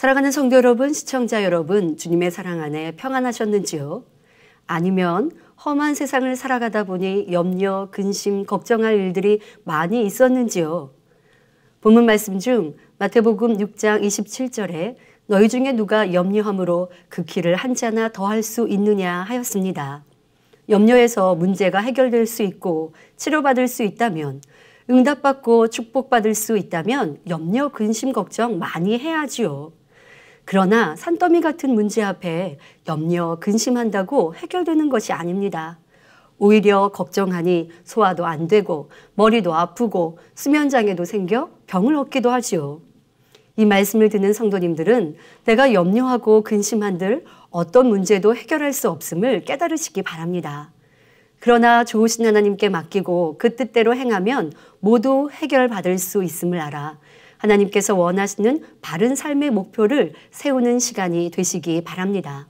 사랑하는 성도 여러분, 시청자 여러분, 주님의 사랑 안에 평안하셨는지요? 아니면 험한 세상을 살아가다 보니 염려, 근심, 걱정할 일들이 많이 있었는지요? 본문 말씀 중 마태복음 6장 27절에 너희 중에 누가 염려함으로 그 키를 한 자나 더할 수 있느냐 하였습니다. 염려에서 문제가 해결될 수 있고 치료받을 수 있다면, 응답받고 축복받을 수 있다면 염려, 근심, 걱정 많이 해야지요. 그러나 산더미 같은 문제 앞에 염려, 근심한다고 해결되는 것이 아닙니다. 오히려 걱정하니 소화도 안 되고 머리도 아프고 수면장애도 생겨 병을 얻기도 하지요. 이 말씀을 듣는 성도님들은 내가 염려하고 근심한들 어떤 문제도 해결할 수 없음을 깨달으시기 바랍니다. 그러나 좋으신 하나님께 맡기고 그 뜻대로 행하면 모두 해결받을 수 있음을 알아 하나님께서 원하시는 바른 삶의 목표를 세우는 시간이 되시기 바랍니다.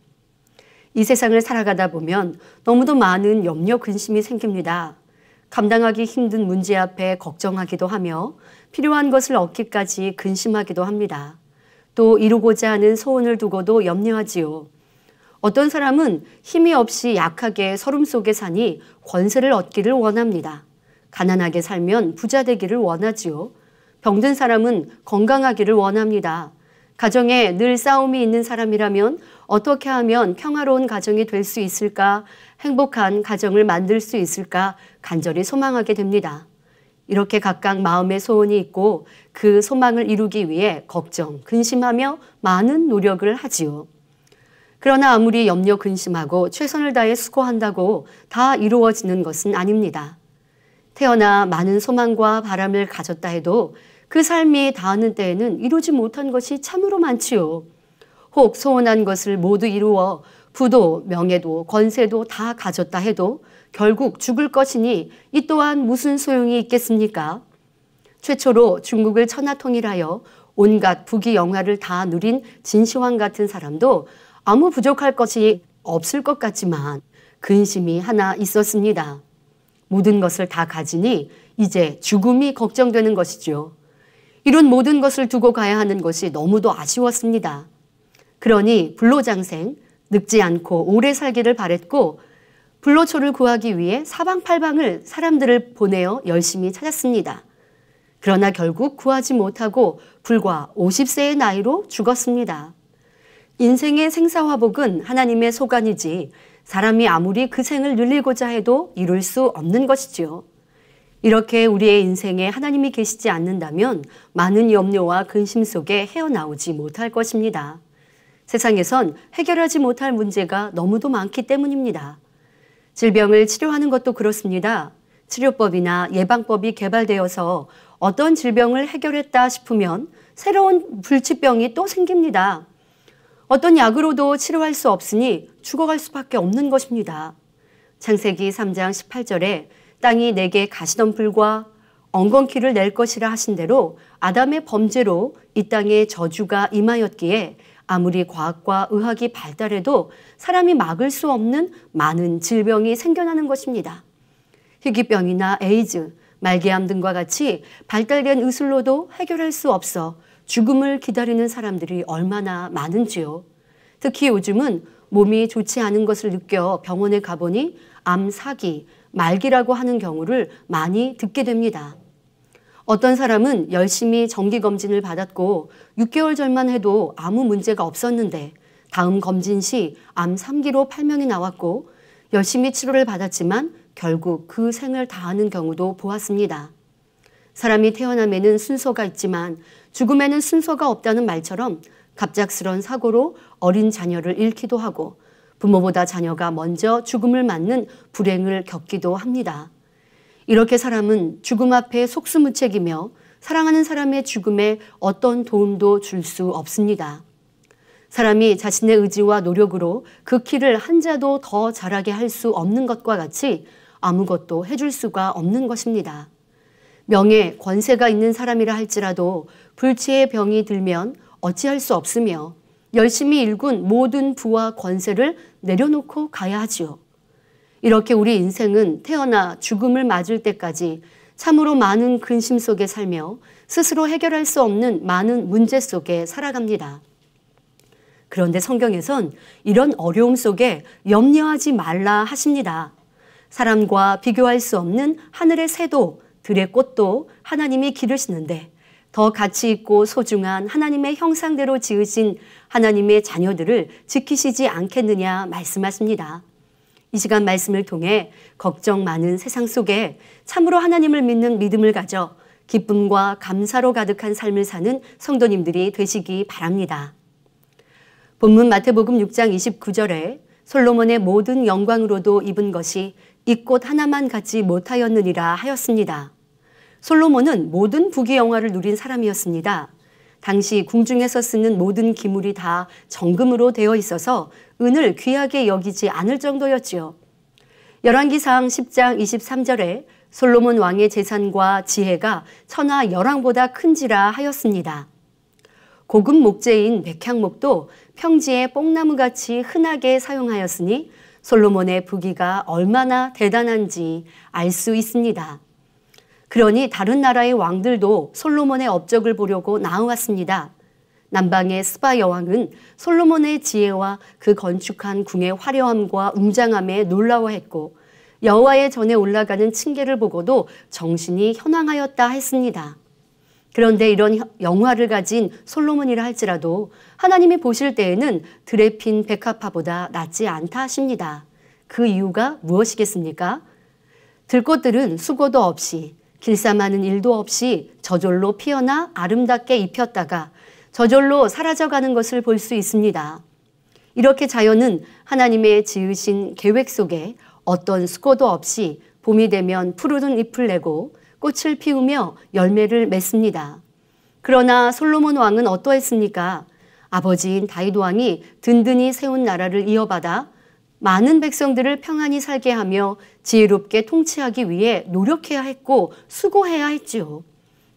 이 세상을 살아가다 보면 너무도 많은 염려, 근심이 생깁니다. 감당하기 힘든 문제 앞에 걱정하기도 하며 필요한 것을 얻기까지 근심하기도 합니다. 또 이루고자 하는 소원을 두고도 염려하지요. 어떤 사람은 힘이 없이 약하게 서름 속에 사니 권세를 얻기를 원합니다. 가난하게 살면 부자 되기를 원하지요. 병든 사람은 건강하기를 원합니다. 가정에 늘 싸움이 있는 사람이라면 어떻게 하면 평화로운 가정이 될 수 있을까, 행복한 가정을 만들 수 있을까 간절히 소망하게 됩니다. 이렇게 각각 마음의 소원이 있고 그 소망을 이루기 위해 걱정, 근심하며 많은 노력을 하지요. 그러나 아무리 염려, 근심하고 최선을 다해 수고한다고 다 이루어지는 것은 아닙니다. 태어나 많은 소망과 바람을 가졌다 해도 그 삶이 다하는 때에는 이루지 못한 것이 참으로 많지요. 혹 소원한 것을 모두 이루어 부도, 명예도, 권세도 다 가졌다 해도 결국 죽을 것이니 이 또한 무슨 소용이 있겠습니까? 최초로 중국을 천하통일하여 온갖 부귀영화를 다 누린 진시황 같은 사람도 아무 부족할 것이 없을 것 같지만 근심이 하나 있었습니다. 모든 것을 다 가지니 이제 죽음이 걱정되는 것이죠. 이런 모든 것을 두고 가야 하는 것이 너무도 아쉬웠습니다. 그러니 불로장생, 늙지 않고 오래 살기를 바랬고 불로초를 구하기 위해 사방팔방을 사람들을 보내어 열심히 찾았습니다. 그러나 결국 구하지 못하고 불과 50세의 나이로 죽었습니다. 인생의 생사화복은 하나님의 소관이지 사람이 아무리 그 생을 늘리고자 해도 이룰 수 없는 것이지요. 이렇게 우리의 인생에 하나님이 계시지 않는다면 많은 염려와 근심 속에 헤어나오지 못할 것입니다. 세상에선 해결하지 못할 문제가 너무도 많기 때문입니다. 질병을 치료하는 것도 그렇습니다. 치료법이나 예방법이 개발되어서 어떤 질병을 해결했다 싶으면 새로운 불치병이 또 생깁니다. 어떤 약으로도 치료할 수 없으니 죽어갈 수밖에 없는 것입니다. 창세기 3장 18절에 땅이 내게 가시덤불과 엉겅퀴를 낼 것이라 하신 대로 아담의 범죄로 이 땅에 저주가 임하였기에 아무리 과학과 의학이 발달해도 사람이 막을 수 없는 많은 질병이 생겨나는 것입니다. 희귀병이나 에이즈, 말기암 등과 같이 발달된 의술로도 해결할 수 없어 죽음을 기다리는 사람들이 얼마나 많은지요. 특히 요즘은 몸이 좋지 않은 것을 느껴 병원에 가보니 암 사기, 말기라고 하는 경우를 많이 듣게 됩니다. 어떤 사람은 열심히 정기검진을 받았고 6개월 전만 해도 아무 문제가 없었는데 다음 검진 시 암 3기로 판명이 나왔고 열심히 치료를 받았지만 결국 그 생을 다하는 경우도 보았습니다. 사람이 태어남에는 순서가 있지만 죽음에는 순서가 없다는 말처럼 갑작스런 사고로 어린 자녀를 잃기도 하고 부모보다 자녀가 먼저 죽음을 맞는 불행을 겪기도 합니다. 이렇게 사람은 죽음 앞에 속수무책이며 사랑하는 사람의 죽음에 어떤 도움도 줄 수 없습니다. 사람이 자신의 의지와 노력으로 그 키를 한 자도 더 자라게 할 수 없는 것과 같이 아무것도 해줄 수가 없는 것입니다. 명예, 권세가 있는 사람이라 할지라도 불치의 병이 들면 어찌할 수 없으며 열심히 일군 모든 부와 권세를 내려놓고 가야 하지요. 이렇게 우리 인생은 태어나 죽음을 맞을 때까지 참으로 많은 근심 속에 살며 스스로 해결할 수 없는 많은 문제 속에 살아갑니다. 그런데 성경에선 이런 어려움 속에 염려하지 말라 하십니다. 사람과 비교할 수 없는 하늘의 새도 들의 꽃도 하나님이 기르시는데 더 가치 있고 소중한 하나님의 형상대로 지으신 하나님의 자녀들을 지키시지 않겠느냐 말씀하십니다. 이 시간 말씀을 통해 걱정 많은 세상 속에 참으로 하나님을 믿는 믿음을 가져 기쁨과 감사로 가득한 삶을 사는 성도님들이 되시기 바랍니다. 본문 마태복음 6장 29절에 솔로몬의 모든 영광으로도 입은 것이 이 꽃 하나만 갖지 못하였느니라 하였습니다. 솔로몬은 모든 부귀영화를 누린 사람이었습니다. 당시 궁중에서 쓰는 모든 기물이 다 정금으로 되어 있어서 은을 귀하게 여기지 않을 정도였지요. 열왕기상 10장 23절에 솔로몬 왕의 재산과 지혜가 천하 열왕보다 큰지라 하였습니다. 고급 목재인 백향목도 평지의 뽕나무같이 흔하게 사용하였으니 솔로몬의 부귀가 얼마나 대단한지 알 수 있습니다. 그러니 다른 나라의 왕들도 솔로몬의 업적을 보려고 나아왔습니다. 남방의 스바 여왕은 솔로몬의 지혜와 그 건축한 궁의 화려함과 웅장함에 놀라워했고 여호와의 전에 올라가는 층계를 보고도 정신이 현황하였다 했습니다. 그런데 이런 영화를 가진 솔로몬이라 할지라도 하나님이 보실 때에는 들에 핀 백합화보다 낫지 않다 하십니다. 그 이유가 무엇이겠습니까? 들꽃들은 수고도 없이 길쌈하는 일도 없이 저절로 피어나 아름답게 입혔다가 저절로 사라져가는 것을 볼 수 있습니다. 이렇게 자연은 하나님의 지으신 계획 속에 어떤 수고도 없이 봄이 되면 푸르른 잎을 내고 꽃을 피우며 열매를 맺습니다. 그러나 솔로몬 왕은 어떠했습니까? 아버지인 다윗 왕이 든든히 세운 나라를 이어받아 많은 백성들을 평안히 살게 하며 지혜롭게 통치하기 위해 노력해야 했고 수고해야 했지요.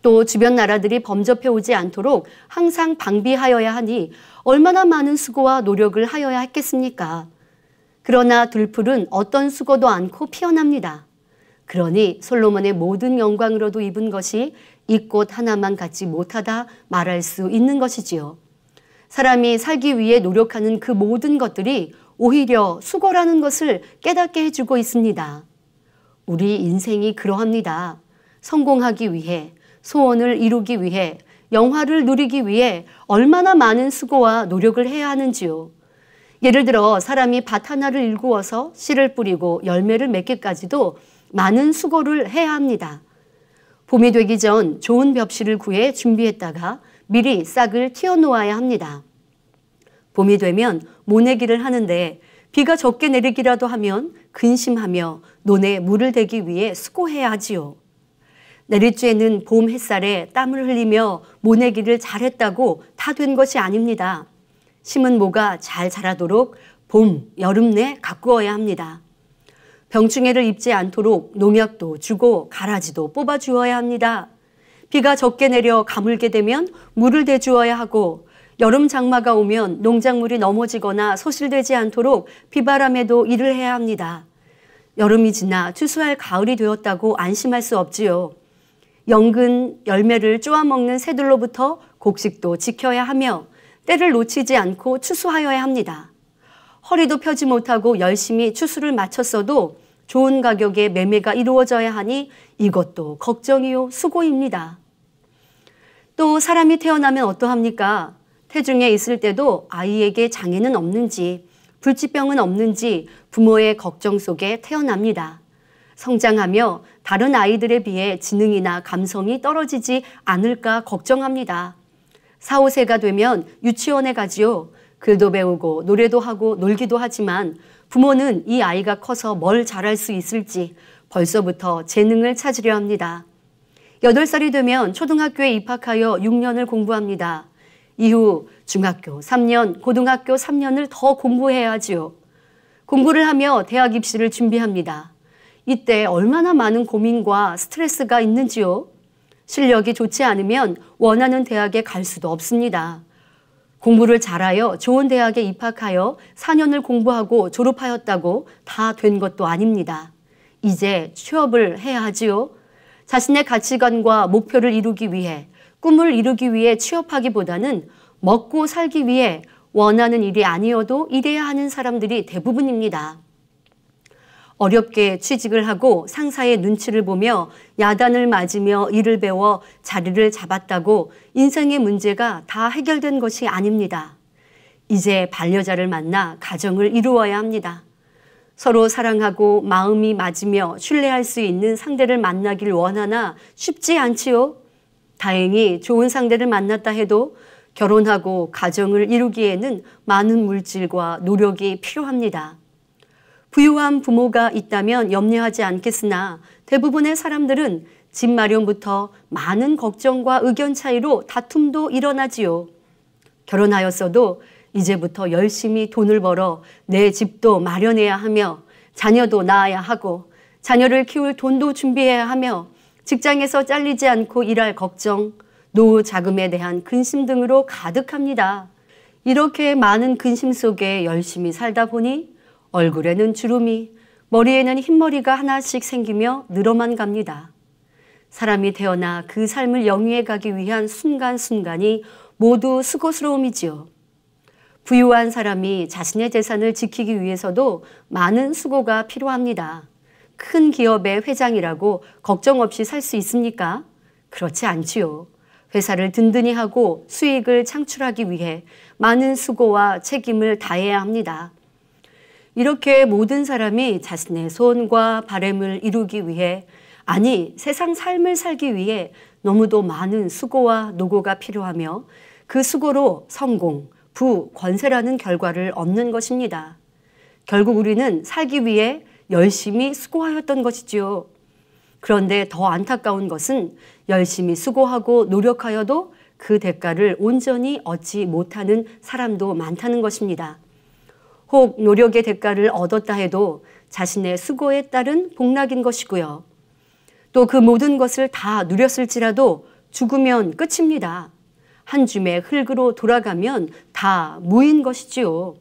또 주변 나라들이 범접해 오지 않도록 항상 방비하여야 하니 얼마나 많은 수고와 노력을 하여야 했겠습니까? 그러나 들풀은 어떤 수고도 않고 피어납니다. 그러니 솔로몬의 모든 영광으로도 입은 것이 이 꽃 하나만 갖지 못하다 말할 수 있는 것이지요. 사람이 살기 위해 노력하는 그 모든 것들이 오히려 수고라는 것을 깨닫게 해주고 있습니다. 우리 인생이 그러합니다. 성공하기 위해, 소원을 이루기 위해, 영화를 누리기 위해 얼마나 많은 수고와 노력을 해야 하는지요. 예를 들어 사람이 밭 하나를 일구어서 씨를 뿌리고 열매를 맺기까지도 많은 수고를 해야 합니다. 봄이 되기 전 좋은 벽실을 구해 준비했다가 미리 싹을 틔워놓아야 합니다. 봄이 되면 모내기를 하는데 비가 적게 내리기라도 하면 근심하며 논에 물을 대기 위해 수고해야 하지요. 내릴 쬐는 봄 햇살에 땀을 흘리며 모내기를 잘했다고 다 된 것이 아닙니다. 심은 모가 잘 자라도록 봄, 여름 내 가꾸어야 합니다. 병충해를 입지 않도록 농약도 주고 가라지도 뽑아주어야 합니다. 비가 적게 내려 가물게 되면 물을 대주어야 하고 여름 장마가 오면 농작물이 넘어지거나 소실되지 않도록 비바람에도 일을 해야 합니다. 여름이 지나 추수할 가을이 되었다고 안심할 수 없지요. 연근 열매를 쪼아먹는 새들로부터 곡식도 지켜야 하며 때를 놓치지 않고 추수하여야 합니다. 허리도 펴지 못하고 열심히 추수를 마쳤어도 좋은 가격에 매매가 이루어져야 하니 이것도 걱정이요 수고입니다. 또 사람이 태어나면 어떠합니까? 태중에 있을 때도 아이에게 장애는 없는지 불치병은 없는지 부모의 걱정 속에 태어납니다. 성장하며 다른 아이들에 비해 지능이나 감성이 떨어지지 않을까 걱정합니다. 4, 5세가 되면 유치원에 가지요. 글도 배우고 노래도 하고 놀기도 하지만 부모는 이 아이가 커서 뭘 잘할 수 있을지 벌써부터 재능을 찾으려 합니다. 8살이 되면 초등학교에 입학하여 6년을 공부합니다. 이후 중학교 3년, 고등학교 3년을 더 공부해야 하지요. 공부를 하며 대학 입시를 준비합니다. 이때 얼마나 많은 고민과 스트레스가 있는지요. 실력이 좋지 않으면 원하는 대학에 갈 수도 없습니다. 공부를 잘하여 좋은 대학에 입학하여 4년을 공부하고 졸업하였다고 다 된 것도 아닙니다. 이제 취업을 해야 하지요. 자신의 가치관과 목표를 이루기 위해, 꿈을 이루기 위해 취업하기보다는 먹고 살기 위해 원하는 일이 아니어도 일해야 하는 사람들이 대부분입니다. 어렵게 취직을 하고 상사의 눈치를 보며 야단을 맞으며 일을 배워 자리를 잡았다고 인생의 문제가 다 해결된 것이 아닙니다. 이제 반려자를 만나 가정을 이루어야 합니다. 서로 사랑하고 마음이 맞으며 신뢰할 수 있는 상대를 만나길 원하나 쉽지 않지요. 다행히 좋은 상대를 만났다 해도 결혼하고 가정을 이루기에는 많은 물질과 노력이 필요합니다. 부유한 부모가 있다면 염려하지 않겠으나 대부분의 사람들은 집 마련부터 많은 걱정과 의견 차이로 다툼도 일어나지요. 결혼하였어도 이제부터 열심히 돈을 벌어 내 집도 마련해야 하며 자녀도 낳아야 하고 자녀를 키울 돈도 준비해야 하며 직장에서 잘리지 않고 일할 걱정, 노후 자금에 대한 근심 등으로 가득합니다. 이렇게 많은 근심 속에 열심히 살다 보니 얼굴에는 주름이, 머리에는 흰머리가 하나씩 생기며 늘어만 갑니다. 사람이 태어나 그 삶을 영위해 가기 위한 순간순간이 모두 수고스러움이지요. 부유한 사람이 자신의 재산을 지키기 위해서도 많은 수고가 필요합니다. 큰 기업의 회장이라고 걱정 없이 살 수 있습니까? 그렇지 않지요. 회사를 든든히 하고 수익을 창출하기 위해 많은 수고와 책임을 다해야 합니다. 이렇게 모든 사람이 자신의 소원과 바람을 이루기 위해, 아니 세상 삶을 살기 위해 너무도 많은 수고와 노고가 필요하며 그 수고로 성공, 부, 권세라는 결과를 얻는 것입니다. 결국 우리는 살기 위해 열심히 수고하였던 것이지요. 그런데 더 안타까운 것은 열심히 수고하고 노력하여도 그 대가를 온전히 얻지 못하는 사람도 많다는 것입니다. 혹 노력의 대가를 얻었다 해도 자신의 수고에 따른 복락인 것이고요. 또 그 모든 것을 다 누렸을지라도 죽으면 끝입니다. 한 줌의 흙으로 돌아가면 다 무인 것이지요.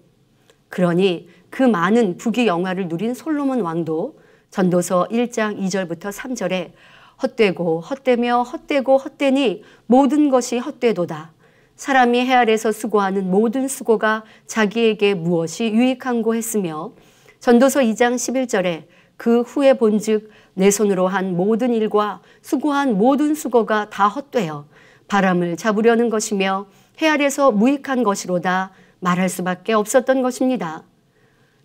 그러니 그 많은 부귀 영화를 누린 솔로몬 왕도 전도서 1장 2절부터 3절에 헛되고 헛되며 헛되고 헛되니 모든 것이 헛되도다. 사람이 해 아래서 수고하는 모든 수고가 자기에게 무엇이 유익한고 했으며 전도서 2장 11절에 그 후에 본즉 내 손으로 한 모든 일과 수고한 모든 수고가 다 헛되어 바람을 잡으려는 것이며 해 아래서 무익한 것이로다 말할 수밖에 없었던 것입니다.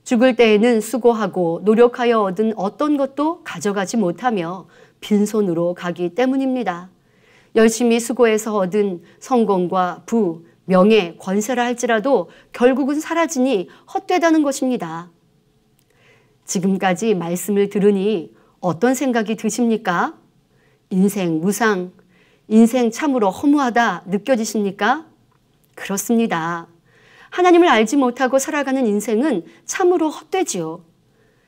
죽을 때에는 수고하고 노력하여 얻은 어떤 것도 가져가지 못하며 빈손으로 가기 때문입니다. 열심히 수고해서 얻은 성공과 부, 명예, 권세라 할지라도 결국은 사라지니 헛되다는 것입니다. 지금까지 말씀을 들으니 어떤 생각이 드십니까? 인생 무상, 인생 참으로 허무하다 느껴지십니까? 그렇습니다. 하나님을 알지 못하고 살아가는 인생은 참으로 헛되지요.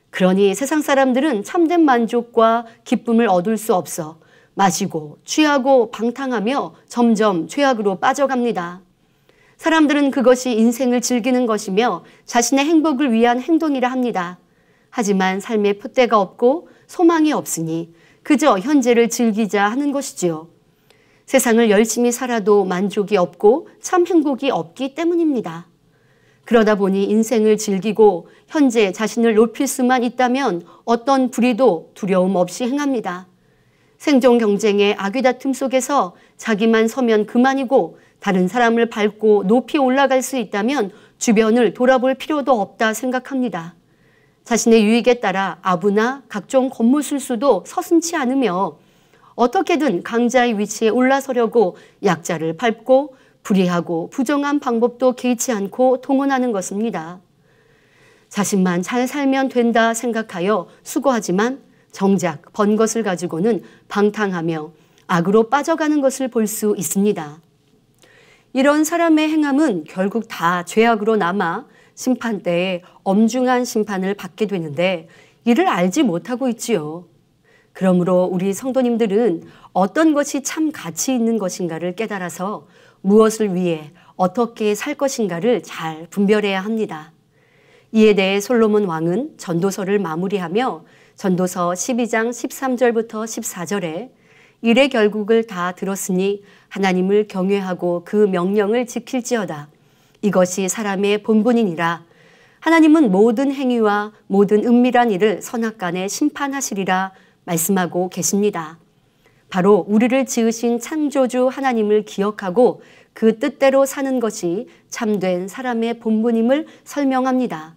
그러니 세상 사람들은 참된 만족과 기쁨을 얻을 수 없어 마시고 취하고 방탕하며 점점 죄악으로 빠져갑니다. 사람들은 그것이 인생을 즐기는 것이며 자신의 행복을 위한 행동이라 합니다. 하지만 삶에 푯대가 없고 소망이 없으니 그저 현재를 즐기자 하는 것이지요. 세상을 열심히 살아도 만족이 없고 참 행복이 없기 때문입니다. 그러다 보니 인생을 즐기고 현재 자신을 높일 수만 있다면 어떤 불의도 두려움 없이 행합니다. 생존 경쟁의 아귀다툼 속에서 자기만 서면 그만이고 다른 사람을 밟고 높이 올라갈 수 있다면 주변을 돌아볼 필요도 없다 생각합니다. 자신의 유익에 따라 아부나 각종 겉모술수도 서슴지 않으며 어떻게든 강자의 위치에 올라서려고 약자를 밟고 불의하고 부정한 방법도 개의치 않고 동원하는 것입니다. 자신만 잘 살면 된다 생각하여 수고하지만 정작 번 것을 가지고는 방탕하며 악으로 빠져가는 것을 볼 수 있습니다. 이런 사람의 행함은 결국 다 죄악으로 남아 심판 때에 엄중한 심판을 받게 되는데 이를 알지 못하고 있지요. 그러므로 우리 성도님들은 어떤 것이 참 가치 있는 것인가를 깨달아서 무엇을 위해 어떻게 살 것인가를 잘 분별해야 합니다. 이에 대해 솔로몬 왕은 전도서를 마무리하며 전도서 12장 13절부터 14절에 일의 결국을 다 들었으니 하나님을 경외하고 그 명령을 지킬지어다. 이것이 사람의 본분이니라. 하나님은 모든 행위와 모든 은밀한 일을 선악간에 심판하시리라 말씀하고 계십니다. 바로 우리를 지으신 창조주 하나님을 기억하고 그 뜻대로 사는 것이 참된 사람의 본분임을 설명합니다.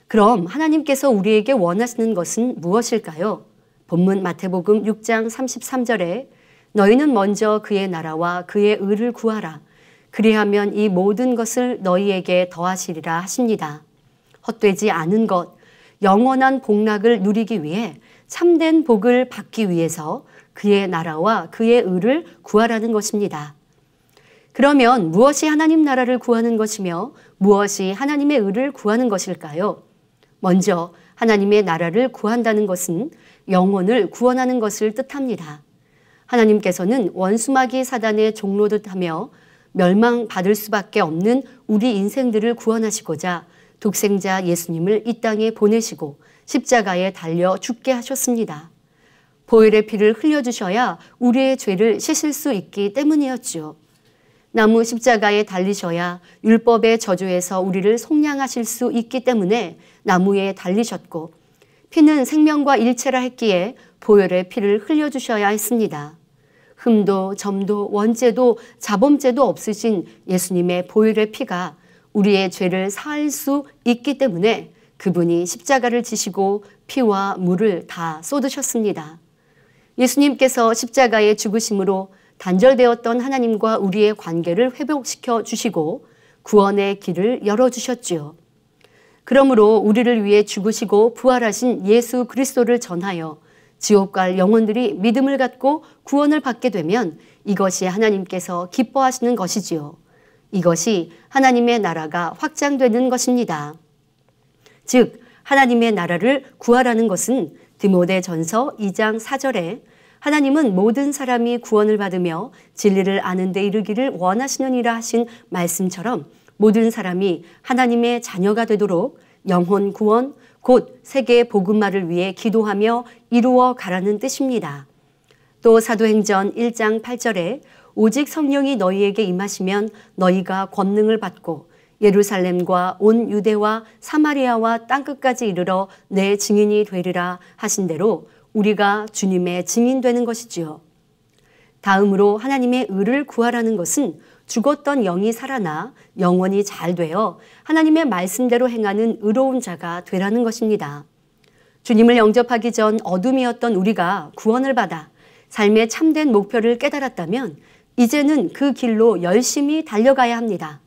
그럼 하나님께서 우리에게 원하시는 것은 무엇일까요? 본문 마태복음 6장 33절에 너희는 먼저 그의 나라와 그의 의를 구하라. 그리하면 이 모든 것을 너희에게 더하시리라 하십니다. 헛되지 않은 것, 영원한 복락을 누리기 위해 참된 복을 받기 위해서 그의 나라와 그의 의를 구하라는 것입니다. 그러면 무엇이 하나님 나라를 구하는 것이며 무엇이 하나님의 의를 구하는 것일까요? 먼저 하나님의 나라를 구한다는 것은 영혼을 구원하는 것을 뜻합니다. 하나님께서는 원수마귀 사단의 종로듯 하며 멸망받을 수밖에 없는 우리 인생들을 구원하시고자 독생자 예수님을 이 땅에 보내시고 십자가에 달려 죽게 하셨습니다. 보혈의 피를 흘려주셔야 우리의 죄를 씻을 수 있기 때문이었죠. 나무 십자가에 달리셔야 율법의 저주에서 우리를 속량하실 수 있기 때문에 나무에 달리셨고 피는 생명과 일체라 했기에 보혈의 피를 흘려주셔야 했습니다. 흠도 점도 원죄도 자범죄도 없으신 예수님의 보혈의 피가 우리의 죄를 사할 수 있기 때문에 그분이 십자가를 지시고 피와 물을 다 쏟으셨습니다. 예수님께서 십자가의 죽으심으로 단절되었던 하나님과 우리의 관계를 회복시켜 주시고 구원의 길을 열어주셨지요. 그러므로 우리를 위해 죽으시고 부활하신 예수 그리스도를 전하여 지옥 갈 영혼들이 믿음을 갖고 구원을 받게 되면 이것이 하나님께서 기뻐하시는 것이지요. 이것이 하나님의 나라가 확장되는 것입니다. 즉 하나님의 나라를 구하라는 것은 디모데전서 2장 4절에 하나님은 모든 사람이 구원을 받으며 진리를 아는 데 이르기를 원하시느니라 하신 말씀처럼 모든 사람이 하나님의 자녀가 되도록 영혼 구원, 곧 세계 복음화를 위해 기도하며 이루어 가라는 뜻입니다. 또 사도행전 1장 8절에 오직 성령이 너희에게 임하시면 너희가 권능을 받고 예루살렘과 온 유대와 사마리아와 땅끝까지 이르러 내 증인이 되리라 하신 대로 우리가 주님의 증인되는 것이지요. 다음으로 하나님의 의를 구하라는 것은 죽었던 영이 살아나 영원히 잘 되어 하나님의 말씀대로 행하는 의로운 자가 되라는 것입니다. 주님을 영접하기 전 어둠이었던 우리가 구원을 받아 삶의 참된 목표를 깨달았다면 이제는 그 길로 열심히 달려가야 합니다.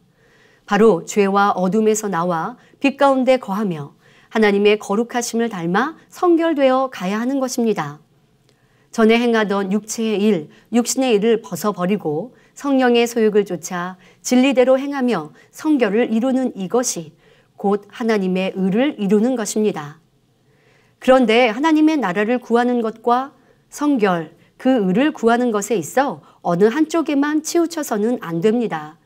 바로 죄와 어둠에서 나와 빛 가운데 거하며 하나님의 거룩하심을 닮아 성결되어 가야 하는 것입니다. 전에 행하던 육체의 일, 육신의 일을 벗어버리고 성령의 소욕을 쫓아 진리대로 행하며 성결을 이루는 이것이 곧 하나님의 의를 이루는 것입니다. 그런데 하나님의 나라를 구하는 것과 성결, 그 의를 구하는 것에 있어 어느 한쪽에만 치우쳐서는 안 됩니다.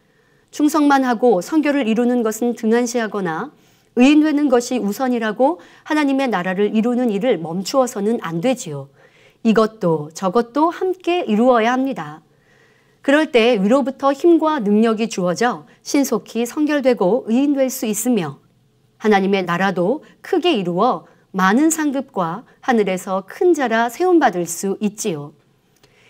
충성만 하고 성결을 이루는 것은 등한시하거나 의인되는 것이 우선이라고 하나님의 나라를 이루는 일을 멈추어서는 안 되지요. 이것도 저것도 함께 이루어야 합니다. 그럴 때 위로부터 힘과 능력이 주어져 신속히 성결되고 의인될 수 있으며 하나님의 나라도 크게 이루어 많은 상급과 하늘에서 큰 자라 세움받을 수 있지요.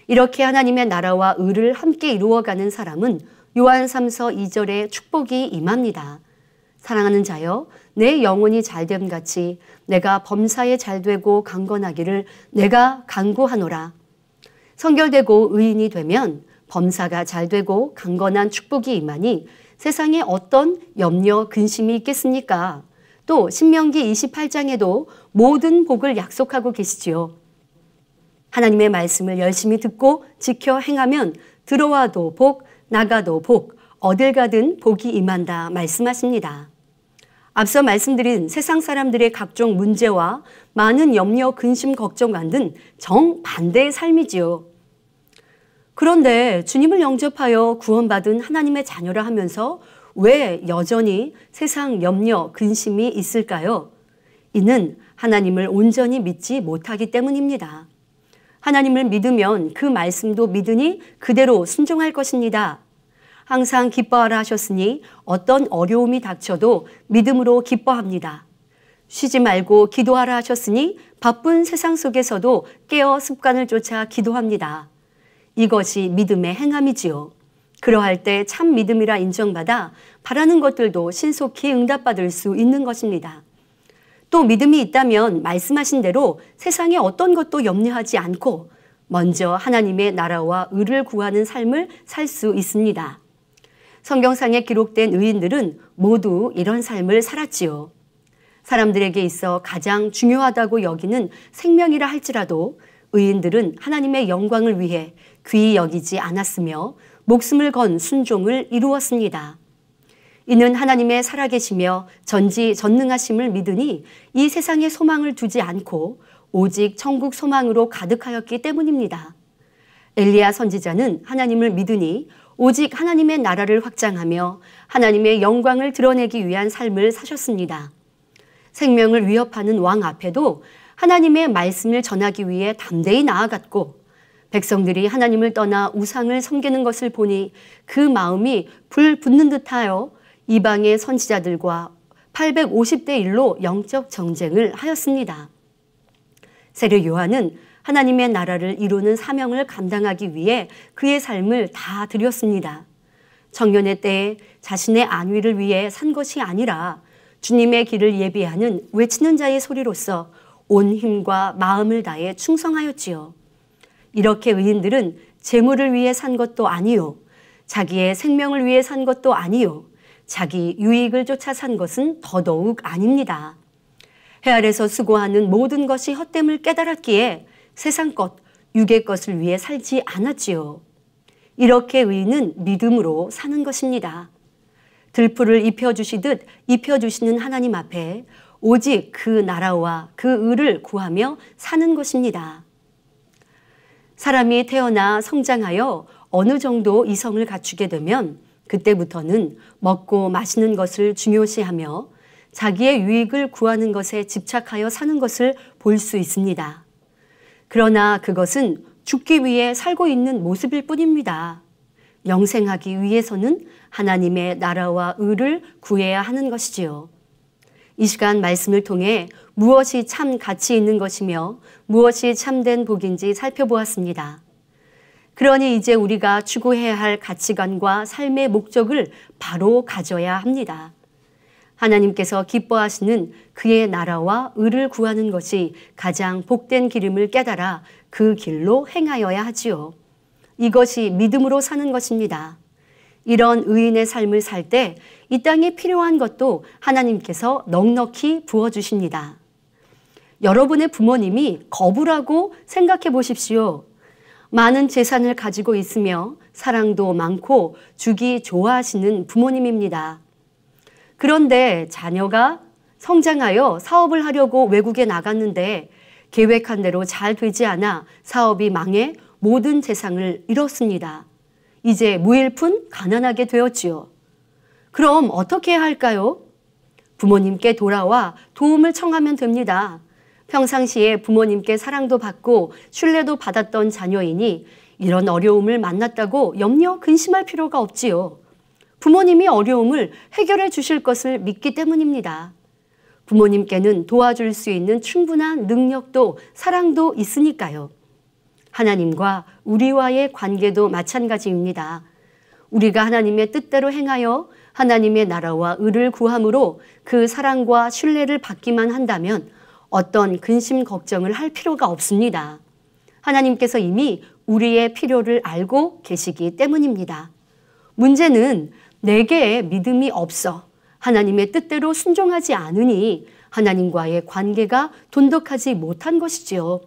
이렇게 하나님의 나라와 의를 함께 이루어가는 사람은 요한 3서 2절에 축복이 임합니다. 사랑하는 자여, 내 영혼이 잘됨 같이 내가 범사에 잘되고 강건하기를 내가 간구하노라. 성결되고 의인이 되면 범사가 잘되고 강건한 축복이 임하니 세상에 어떤 염려, 근심이 있겠습니까? 또 신명기 28장에도 모든 복을 약속하고 계시지요. 하나님의 말씀을 열심히 듣고 지켜 행하면 들어와도 복, 나가도 복, 어딜 가든 복이 임한다 말씀하십니다. 앞서 말씀드린 세상 사람들의 각종 문제와 많은 염려, 근심, 걱정 만든 정반대의 삶이지요. 그런데 주님을 영접하여 구원받은 하나님의 자녀라 하면서 왜 여전히 세상 염려, 근심이 있을까요? 이는 하나님을 온전히 믿지 못하기 때문입니다. 하나님을 믿으면 그 말씀도 믿으니 그대로 순종할 것입니다. 항상 기뻐하라 하셨으니 어떤 어려움이 닥쳐도 믿음으로 기뻐합니다. 쉬지 말고 기도하라 하셨으니 바쁜 세상 속에서도 깨어 습관을 쫓아 기도합니다. 이것이 믿음의 행함이지요. 그러할 때 참 믿음이라 인정받아 바라는 것들도 신속히 응답받을 수 있는 것입니다. 또 믿음이 있다면 말씀하신 대로 세상의 어떤 것도 염려하지 않고 먼저 하나님의 나라와 의를 구하는 삶을 살 수 있습니다. 성경상에 기록된 의인들은 모두 이런 삶을 살았지요. 사람들에게 있어 가장 중요하다고 여기는 생명이라 할지라도 의인들은 하나님의 영광을 위해 귀히 여기지 않았으며 목숨을 건 순종을 이루었습니다. 이는 하나님의 살아계시며 전지전능하심을 믿으니 이 세상에 소망을 두지 않고 오직 천국 소망으로 가득하였기 때문입니다. 엘리야 선지자는 하나님을 믿으니 오직 하나님의 나라를 확장하며 하나님의 영광을 드러내기 위한 삶을 사셨습니다. 생명을 위협하는 왕 앞에도 하나님의 말씀을 전하기 위해 담대히 나아갔고 백성들이 하나님을 떠나 우상을 섬기는 것을 보니 그 마음이 불 붙는 듯하여 이방의 선지자들과 850대 1로 영적 정쟁을 하였습니다. 세례 요한은 하나님의 나라를 이루는 사명을 감당하기 위해 그의 삶을 다 드렸습니다. 청년의 때에 자신의 안위를 위해 산 것이 아니라 주님의 길을 예비하는 외치는 자의 소리로서 온 힘과 마음을 다해 충성하였지요. 이렇게 의인들은 재물을 위해 산 것도 아니요, 자기의 생명을 위해 산 것도 아니요, 자기 유익을 쫓아 산 것은 더더욱 아닙니다. 해 아래서 수고하는 모든 것이 헛됨을 깨달았기에 세상 것, 육의 것을 위해 살지 않았지요. 이렇게 의인은 믿음으로 사는 것입니다. 들풀을 입혀주시듯 입혀주시는 하나님 앞에 오직 그 나라와 그 의를 구하며 사는 것입니다. 사람이 태어나 성장하여 어느 정도 이성을 갖추게 되면 그때부터는 먹고 마시는 것을 중요시하며 자기의 유익을 구하는 것에 집착하여 사는 것을 볼 수 있습니다. 그러나 그것은 죽기 위해 살고 있는 모습일 뿐입니다. 영생하기 위해서는 하나님의 나라와 의를 구해야 하는 것이지요. 이 시간 말씀을 통해 무엇이 참 가치 있는 것이며 무엇이 참된 복인지 살펴보았습니다. 그러니 이제 우리가 추구해야 할 가치관과 삶의 목적을 바로 가져야 합니다. 하나님께서 기뻐하시는 그의 나라와 의를 구하는 것이 가장 복된 길임을 깨달아 그 길로 행하여야 하지요. 이것이 믿음으로 사는 것입니다. 이런 의인의 삶을 살 때 이 땅에 필요한 것도 하나님께서 넉넉히 부어주십니다. 여러분의 부모님이 거부라고 생각해 보십시오. 많은 재산을 가지고 있으며 사랑도 많고 주기 좋아하시는 부모님입니다. 그런데 자녀가 성장하여 사업을 하려고 외국에 나갔는데 계획한 대로 잘 되지 않아 사업이 망해 모든 재산을 잃었습니다. 이제 무일푼 가난하게 되었지요. 그럼 어떻게 해야 할까요? 부모님께 돌아와 도움을 청하면 됩니다. 평상시에 부모님께 사랑도 받고 신뢰도 받았던 자녀이니 이런 어려움을 만났다고 염려 근심할 필요가 없지요. 부모님이 어려움을 해결해 주실 것을 믿기 때문입니다. 부모님께는 도와줄 수 있는 충분한 능력도 사랑도 있으니까요. 하나님과 우리와의 관계도 마찬가지입니다. 우리가 하나님의 뜻대로 행하여 하나님의 나라와 의를 구함으로 그 사랑과 신뢰를 받기만 한다면 어떤 근심 걱정을 할 필요가 없습니다. 하나님께서 이미 우리의 필요를 알고 계시기 때문입니다. 문제는 내게 믿음이 없어 하나님의 뜻대로 순종하지 않으니 하나님과의 관계가 돈독하지 못한 것이지요.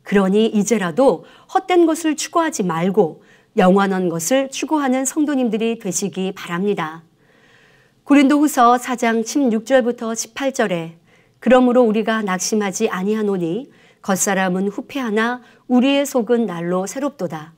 그러니 이제라도 헛된 것을 추구하지 말고 영원한 것을 추구하는 성도님들이 되시기 바랍니다. 고린도후서 4장 16절부터 18절에 그러므로 우리가 낙심하지 아니하노니 겉사람은 후패하나 우리의 속은 날로 새롭도다.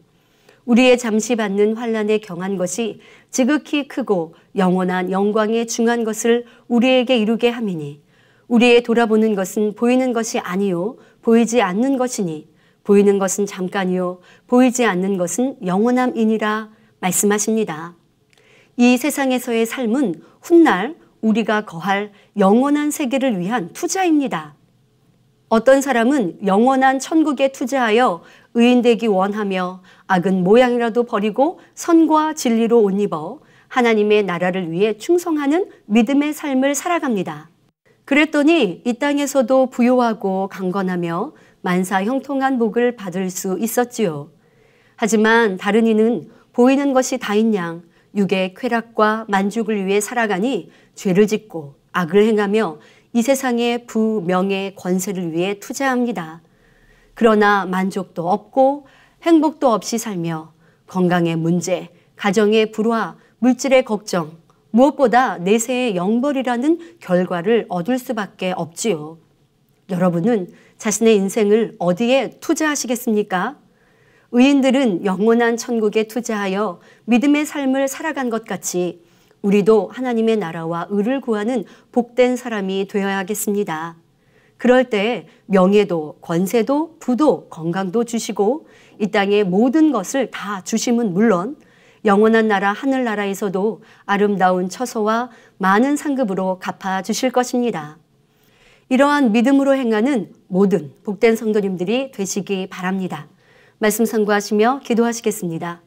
우리의 잠시 받는 환난에 경한 것이 지극히 크고 영원한 영광에 중한 것을 우리에게 이루게 함이니 우리의 돌아보는 것은 보이는 것이 아니요 보이지 않는 것이니 보이는 것은 잠깐이요 보이지 않는 것은 영원함이니라 말씀하십니다. 이 세상에서의 삶은 훗날 우리가 거할 영원한 세계를 위한 투자입니다. 어떤 사람은 영원한 천국에 투자하여 의인되기 원하며 악은 모양이라도 버리고 선과 진리로 옷 입어 하나님의 나라를 위해 충성하는 믿음의 삶을 살아갑니다. 그랬더니 이 땅에서도 부요하고 강건하며 만사 형통한 복을 받을 수 있었지요. 하지만 다른 이는 보이는 것이 다인 양 육의 쾌락과 만족을 위해 살아가니 죄를 짓고 악을 행하며 이 세상의 부, 명예, 권세를 위해 투자합니다. 그러나 만족도 없고 행복도 없이 살며 건강의 문제, 가정의 불화, 물질의 걱정, 무엇보다 내세의 영벌이라는 결과를 얻을 수밖에 없지요. 여러분은 자신의 인생을 어디에 투자하시겠습니까? 의인들은 영원한 천국에 투자하여 믿음의 삶을 살아간 것 같이 우리도 하나님의 나라와 의를 구하는 복된 사람이 되어야겠습니다. 그럴 때 명예도 권세도 부도 건강도 주시고 이 땅의 모든 것을 다 주심은 물론 영원한 나라 하늘나라에서도 아름다운 처소와 많은 상급으로 갚아주실 것입니다. 이러한 믿음으로 행하는 모든 복된 성도님들이 되시기 바랍니다. 말씀 상고하시며 기도하시겠습니다.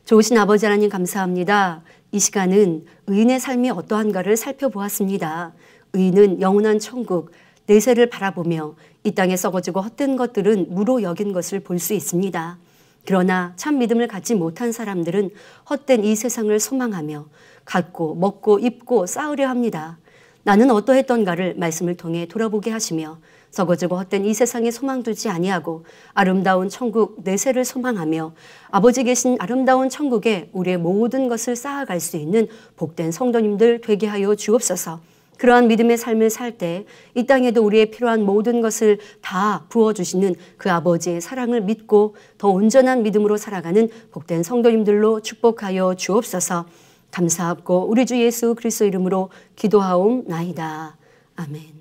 좋으신 아버지 하나님 감사합니다. 이 시간은 의인의 삶이 어떠한가를 살펴보았습니다. 의인은 영원한 천국, 내세를 바라보며 이 땅에 썩어지고 헛된 것들은 무로 여긴 것을 볼 수 있습니다. 그러나 참 믿음을 갖지 못한 사람들은 헛된 이 세상을 소망하며 갖고 먹고 입고 싸우려 합니다. 나는 어떠했던가를 말씀을 통해 돌아보게 하시며 썩어지고 헛된 이 세상에 소망 두지 아니하고 아름다운 천국 내세를 소망하며 아버지 계신 아름다운 천국에 우리의 모든 것을 쌓아갈 수 있는 복된 성도님들 되게 하여 주옵소서. 그러한 믿음의 삶을 살 때 이 땅에도 우리의 필요한 모든 것을 다 부어주시는 그 아버지의 사랑을 믿고 더 온전한 믿음으로 살아가는 복된 성도님들로 축복하여 주옵소서. 감사하고 우리 주 예수 그리스도 이름으로 기도하옵나이다. 아멘.